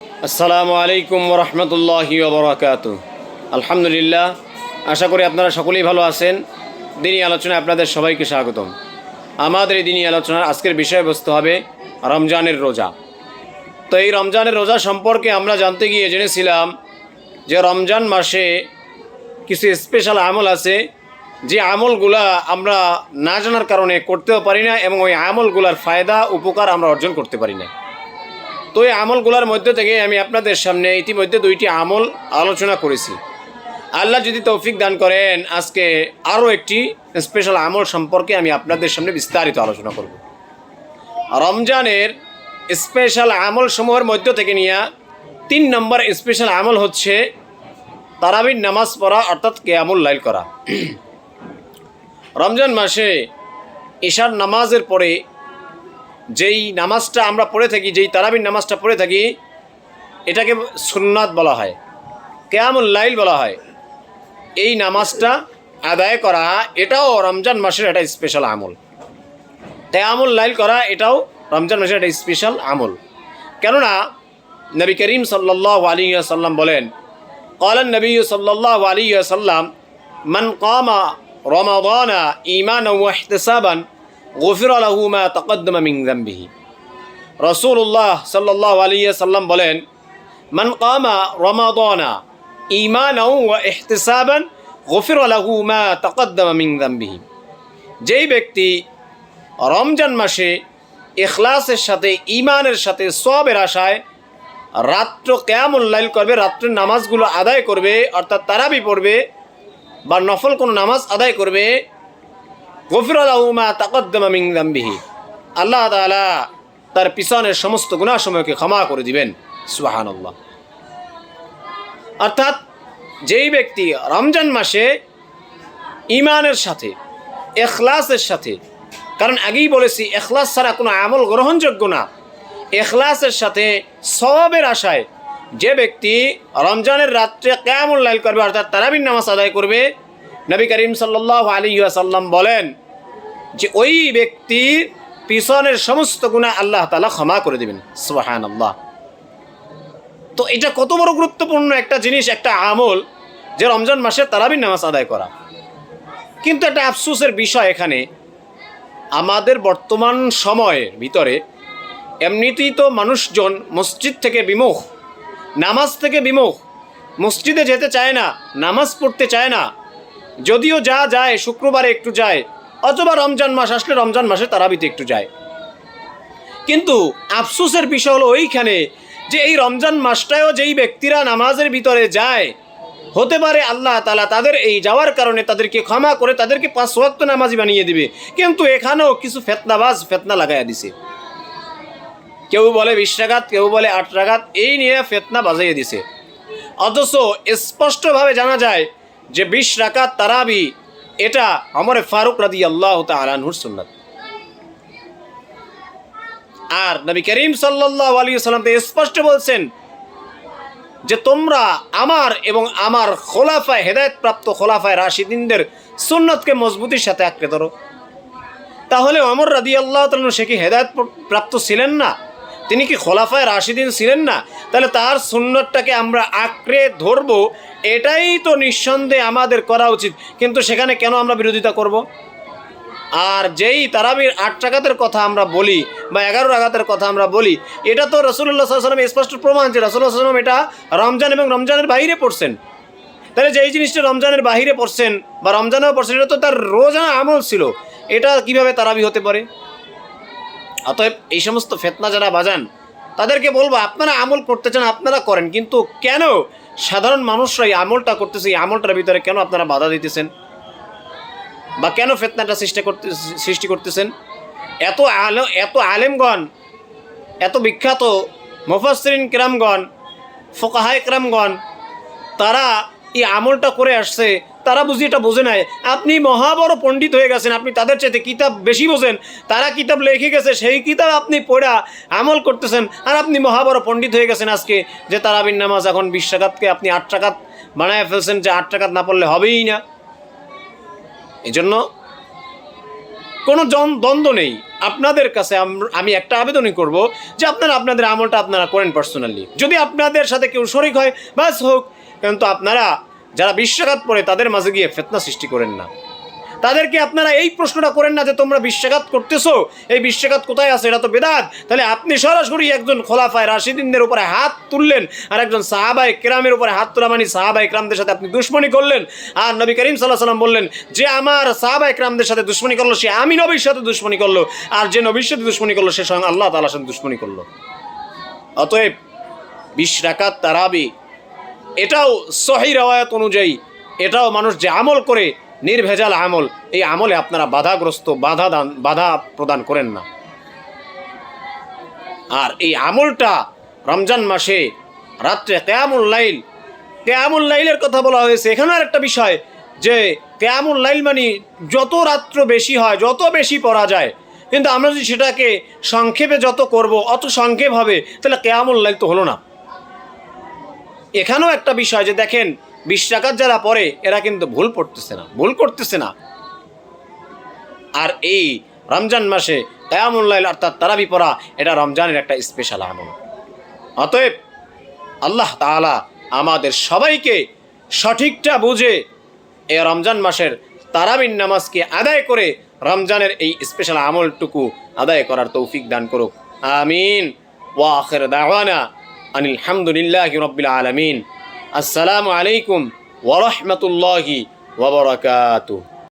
আসসালামু আলাইকুম ওরহমতুল্লাহি ওবরাকাতুহু। আলহামদুলিল্লাহ, আশা করি আপনারা সকলেই ভালো আছেন। দিনী আলোচনায় আপনাদের সবাইকে স্বাগতম। আমাদের এই দিনী আলোচনার আজকের বিষয়বস্তু হবে রমজানের রোজা। তো এই রমজানের রোজা সম্পর্কে আমরা জানতে গিয়ে জেনেছিলাম যে রমজান মাসে কিছু স্পেশাল আমল আছে, যে আমলগুলা আমরা না জানার কারণে করতেও পারি না এবং ওই আমলগুলার ফায়দা উপকার আমরা অর্জন করতে পারি না। তো এই আমলগুলোর মধ্যে থেকে আমি আপনাদের সামনে ইতিমধ্যে দুইটি আমল আলোচনা করেছি। আল্লাহ যদি তৌফিক দান করেন, আজকে আরও একটি স্পেশাল আমল সম্পর্কে আমি আপনাদের সামনে বিস্তারিত আলোচনা করব। রমজানের স্পেশাল আমল সমূহের মধ্য থেকে নিয়ে 3 নম্বর স্পেশাল আমল হচ্ছে তারাবির নামাজ পড়া, অর্থাৎ কিয়ামুল লাইল করা। রমজান মাসে ইশার নামাজের পরে যেই নামাজটা আমরা পড়ে থাকি, যেই তারাবির নামাজটা পড়ে থাকি, এটাকে সুন্নাত বলা হয়, কিয়ামুল লাইল বলা হয়। এই নামাজটা আদায় করা এটাও রমজান মাসের একটা স্পেশাল আমল। কিয়ামুল লাইল করা এটাও রমজান মাসের একটা স্পেশাল আমল। কেননা নবী করিম সাল্লাল্লাহু আলাইহি ওয়াসাল্লাম বলেন, ক্বালান নবী সাল্লাল্লাহু আলাইহি ওয়াসাল্লাম, মান কামা রমাদানা ঈমানান ওয়া ইহতিসাবান গফির লাহু মা তাকদ্দামা মিন যামবিহি। রাসূলুল্লাহ সাল্লাল্লাহু আলাইহি ওয়াসাল্লাম বলেন, মান কামা রমাদানা ঈমানান ওয়া ইহতিসাবান গফির লাহু মা তাকদ্দামা মিন যামবিহি। যেই ব্যক্তি রমজান মাসে ইখলাসের সাথে, ঈমানের সাথে, সওয়াবের আশায় রাত্র কিয়ামুল লাইল করবে, রাত্রের নামাজগুলো আদায় করবে, অর্থাৎ তারাবি পড়বে বা নফল কোনো নামাজ আদায় করবে, গফির লাহু মা তাকদ্দামা মিন যামবিহি, আল্লাহ তাআলা তার পিছনের সমস্ত গুনাহসমূহকে ক্ষমা করে দিবেন। সুবহানাল্লাহ। অর্থাৎ যেই ব্যক্তি রমজান মাসে ঈমানের সাথে, ইখলাসের সাথে, কারণ আগেই বলেছি ইখলাস ছাড়া কোনো আমল গ্রহণযোগ্য না, ইখলাসের সাথে সওয়াবের আশায় যে ব্যক্তি রমজানের রাত্রে কিয়ামুল লাইল করবে, অর্থাৎ তারাবির নামাজ আদায় করবে, নবী করিম সাল্লাল্লাহু আলাইহি ওয়াসাল্লাম বলেন যে ওই ব্যক্তির পিছনের সমস্ত গুনাহ আল্লাহ তাআলা ক্ষমা করে দেবেন। সুবহানাল্লাহ। তো এটা কত বড় গুরুত্বপূর্ণ একটা জিনিস, একটা আমল, যে রমজান মাসে তারাবির নামাজ আদায় করা। কিন্তু একটা আফসোসের বিষয়, এখানে আমাদের বর্তমান সময়ের ভিতরে এমনিতেই তো মানুষজন মসজিদ থেকে বিমুখ, নামাজ থেকে বিমুখ, মসজিদে যেতে চায় না, নামাজ পড়তে চায় না। যদিও যা যায় শুক্রবারে একটু যায়, অথবা রমজান মাস আসলে রমজান মাসে তারাবিতে একটু যায়। কিন্তু আফসোসের বিষয় হলো ওইখানে যে এই রমজান মাসটায়ও যেই ব্যক্তিরা নামাজের ভিতরে যায়, হতে পারে আল্লাহ তাআলা তাদের এই যাওয়ার কারণে তাদেরকে ক্ষমা করে তাদেরকে 5 ওয়াক্ত নামাজি বানিয়ে দিবে। কিন্তু এখানেও কিছু ফেতনাবাজ ফেতনা লাগাইয়া দিছে। কেউ বলে 20 রাকাত, কেউ বলে 8 রাকাত, এই নিয়ে ফেতনা বাজাইয়ে দিছে। অথচ স্পষ্টভাবে জানা যায় যে 20 রাকাত তারাবি এটা ওমর ফারুক রাদিয়াল্লাহু তাআলা আনহুর সুন্নাত। আর নবী করিম সাল্লাল্লাহু আলাইহি ওয়াসাল্লাম তো স্পষ্ট বলছেন যে তোমরা আমার এবং আমার খোলাফায়ে হেদায়েতপ্রাপ্ত খোলাফায়ে রাশিদিনদের সুন্নতকে মজবুতির সাথে আঁকড়ে ধরো। তাহলে ওমর রাদিয়াল্লাহু তাআলা সে কি হেদায়েত প্রাপ্ত ছিলেন না? তিনি কি খোলাফায়ে রাশিদিন ছিলেন না? তাহলে তার সুন্নতটাকে আমরা আঁকড়ে ধরবো, এটাই তো নিঃসন্দেহে আমাদের করা উচিত। কিন্তু সেখানে কেন আমরা বিরোধিতা করব? আর যেই তারাবির 8 রাকাতের কথা আমরা বলি বা 11 রাকাতের কথা আমরা বলি, এটা তো রাসূলুল্লাহ সাল্লাল্লাহু আলাইহি ওয়াসাল্লাম স্পষ্ট প্রমাণ যে রাসূলুল্লাহ সাল্লাল্লাহু আলাইহি ওয়াসাল্লাম এটা রমজান এবং রমজানের বাইরে পড়ছেন। তাহলে যেই জিনিসটা রমজানের বাইরে পড়ছেন বা রমজানেও পড়ছেন, এটা তো তার রোজানা আমল ছিল, এটা কিভাবে তারাবি হতে পারে? অতএব এই সমস্ত ফেতনা যারা বাজান, তাদেরকে বলবো আপনারা আমল করতে চান আপনারা করেন, কিন্তু কেন সাধারণ মানুষরা এই আমলটা করতেছে, এই আমলটার ভিতরে কেন আপনারা বাধা দিতেছেন বা কেন ফিতনাটা সৃষ্টি করতেছেন? এত আলেমগণ, এত বিখ্যাত মুফাসসিরিন কিরামগণ, ফুকাহায়ে কিরামগণ, তারা এই আমলটা করে আসছে, তারা বুঝি এটা বোঝে নাই। আপনি মহাবড় পণ্ডিত হয়ে গেছেন, আপনি তাদের চাইতে কিতাব বেশি বোঝেন, তারা কিতাব লিখে গেছে, সেই কিতাব আপনি পড়া আমল করতেছেন, আর আপনি মহাবড় পণ্ডিত হয়ে গেছেন আজকে যে তারাবির নামাজ এখন 20 রাকাতকে আপনি 8 রাকাত বানায় ফেলছেন, যে 8 রাকাত না পড়লে হবেই না। এই জন্য কোনো দ্বন্দ্ব নেই, আপনাদের কাছে আমি একটা আবেদনই করব যে আপনারা আপনাদের আমলটা আপনারা করেন পার্সোনালি। যদি আপনাদের সাথে কেউ শরিক হয় বাস হোক, কিন্তু আপনারা যারা বিশ্বাঘাত পড়ে তাদের মাঝে গিয়ে ফিতনা সৃষ্টি করেন না। তাদেরকে আপনারা এই প্রশ্নটা করেন না যে তোমরা বিশ্বাঘাত করতেছো, এই বিশ্বাঘাত কোথায় আছে, এটা তো বেদাত। তাহলে আপনি সরাসরি একজন খোলাফায়ে রাশিদিনদের উপরে হাত তুললেন আর একজন সাহাবায়ে কেরামের উপরে হাত তোলা মানে সাহাবায়ে কেরামদের সাথে আপনি দুশমনি করলেন। আর নবী করিম সাল্লাল্লাহু আলাইহি ওয়াসাল্লাম বললেন যে আমার সাহাবায়ে কেরামদের সাথে দুশমনি করলো সে আমি নবীর সাথে দুশমনি করলো, আর যে নবীর সাথে দুশমনি করলো সে স্বয়ং আল্লাহ তাআলার সাথে দুশমনি করলো। অতএব 20 রাকাত তারাবি এটাও সহিহ রওয়ায়াত অনুযায়ী, এটাও মানুষ যে আমল করে নির্ভেজাল আমল, এই আমলে আপনারা বাধাগ্রস্ত বাধা প্রদান করেন না। আর এই আমলটা রমজান মাসে রাত্রে কিয়ামুল লাইলের কথা বলা হয়েছে। এখানে আর একটা বিষয় যে কিয়ামুল লাইল মানে যত রাত্র বেশি হয় যত বেশি পড়া যায়, কিন্তু আমরা যদি সেটাকে সংক্ষেপে যত করব অত সংক্ষেপ হবে, তাহলে কিয়ামুল লাইল তো হলো না। এখানেও একটা বিষয় যে দেখেন 20 রাকাত যারা পড়ে এরা কিন্তু ভুল করতেছে না। আর এই রমজান মাসে কিয়ামুল লাইল অর্থাৎ তারাবি পড়া এটা রমজানের একটা স্পেশাল আমল। অতএব আল্লাহ তাআলা আমাদের সবাইকে সঠিকটা বুঝে এই রমজান মাসের তারাবির নামাজকে আদায় করে রমজানের এই স্পেশাল আমলটুকু আদায় করার তৌফিক দান করুক। আমিন। ওয়া আখির দাওয়ানা আনিল হামদুলিল্লাহি রাব্বিল আলামিন। আসসালামু আলাইকুম ওয়া রাহমাতুল্লাহি ওয়া বারাকাতুহু।